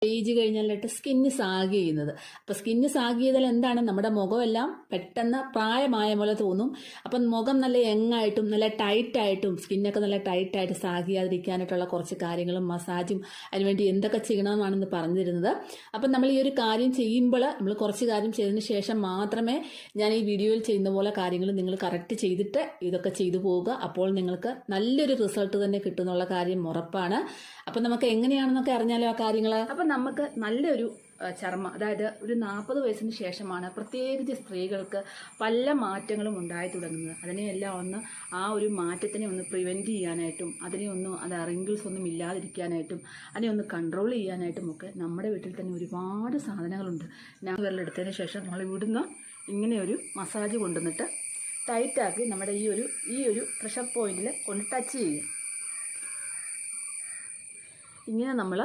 Age കഴിഞ്ഞാലായിട്ട് skin zag ചെയ്യുന്നത്. അപ്പോൾ skin zag ചെയ്താൽ എന്താണ്, നമ്മുടെ മുഖമെല്ലാം പെട്ടെന്ന് പ്രായമായ പോലെ തോന്നും. അപ്പം മുഖം നല്ല യങ്ങായിട്ടും നല്ല ടൈറ്റായിട്ടും സ്കിന്നൊക്കെ നല്ല ടൈറ്റായിട്ട് സാഗ് ചെയ്യാതിരിക്കാനായിട്ടുള്ള കുറച്ച് കാര്യങ്ങളും മസാജും അതിനുവേണ്ടി എന്തൊക്കെ ചെയ്യണമെന്നാണെന്ന് പറഞ്ഞു തരുന്നത്. അപ്പം നമ്മൾ ഈ ഒരു കാര്യം ചെയ്യുമ്പോൾ നമ്മൾ കുറച്ച് കാര്യം ചെയ്തതിന് ശേഷം മാത്രമേ ഞാൻ ഈ വീഡിയോയിൽ ചെയ്യുന്ന പോലെ കാര്യങ്ങൾ നിങ്ങൾ കറക്റ്റ് ചെയ്തിട്ട് ഇതൊക്കെ ചെയ്തു പോവുക. അപ്പോൾ നിങ്ങൾക്ക് നല്ലൊരു റിസൾട്ട് തന്നെ കിട്ടുന്നുള്ള കാര്യം ഉറപ്പാണ്. അപ്പം നമുക്ക് എങ്ങനെയാണെന്നൊക്കെ അറിഞ്ഞാലോ ആ കാര്യങ്ങൾ. അപ്പം നമുക്ക് നല്ലൊരു ചർമ്മം, അതായത് ഒരു 40 വയസ്സിന് ശേഷമാണ് പ്രത്യേകിച്ച് സ്ത്രീകൾക്ക് പല മാറ്റങ്ങളും ഉണ്ടായി തുടങ്ങുന്നത്. അതിനെയെല്ലാം ഒന്ന് ആ ഒരു മാറ്റത്തിനെ ഒന്ന് പ്രിവെൻറ്റ് ചെയ്യാനായിട്ടും അതിനെ അത് റിങ്കിൾസ് ഒന്നും ഇല്ലാതിരിക്കാനായിട്ടും അതിനെ ഒന്ന് കൺട്രോൾ ചെയ്യാനായിട്ടും ഒക്കെ നമ്മുടെ വീട്ടിൽ തന്നെ ഒരുപാട് സാധനങ്ങളുണ്ട്. ഞാൻ വിരലെടുത്തതിന് ശേഷം നമ്മൾ ഇവിടുന്ന് ഇങ്ങനെ ഒരു മസാജ് കൊണ്ടുവന്നിട്ട് ടൈറ്റാക്കി നമ്മുടെ ഈ ഒരു പ്രഷർ പോയിന്റിൽ കൊണ്ട് ടച്ച് ചെയ്യും. ഇങ്ങനെ നമ്മൾ